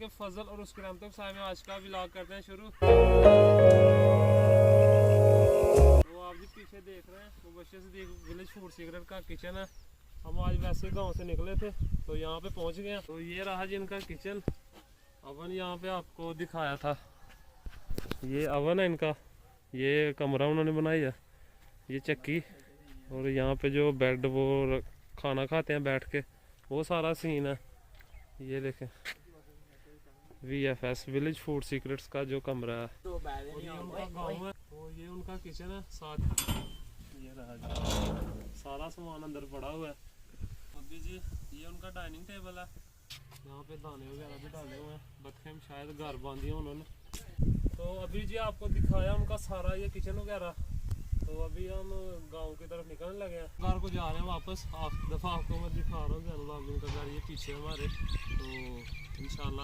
के फजल और उसके रहमत के साथ में आज का व्लॉग करते हैं शुरू। वो आप जी पीछे देख रहे हैं Mubashar Siddique village food secret का किचन है। हम आज वैसे गांव से निकले थे तो यहाँ पे पहुँच गए। तो ये रहा जी इनका किचन। अवन यहाँ पे आपको दिखाया था, ये अवन है इनका, ये कमरा उन्होंने बनाया है, ये चक्की, और यहाँ पे जो बेड वो खाना खाते हैं बैठ के, वो सारा सीन है। ये देखें VFS विलेज फूड सीक्रेट्स का जो कमरा है, और ये उनका गाँव है। तो ये उनका किचन है, साथ ये रहा जी सारा सामान अंदर पड़ा हुआ है। अभी जी ये उनका डाइनिंग टेबल है, यहाँ पे दाने वगैरह भी डाले हुए हैं, बतखें शायद घर बांधी है उन्होंने। तो अभी जी आपको दिखाया उनका सारा ये किचन वगैरह। तो अभी हम गांव की तरफ निकलने लगे हैं, घर को जा रहे हैं वापस। दफ़ा आपको मैं दिखा रहा हूँ घर, ये पीछे हमारे। तो इंशाल्लाह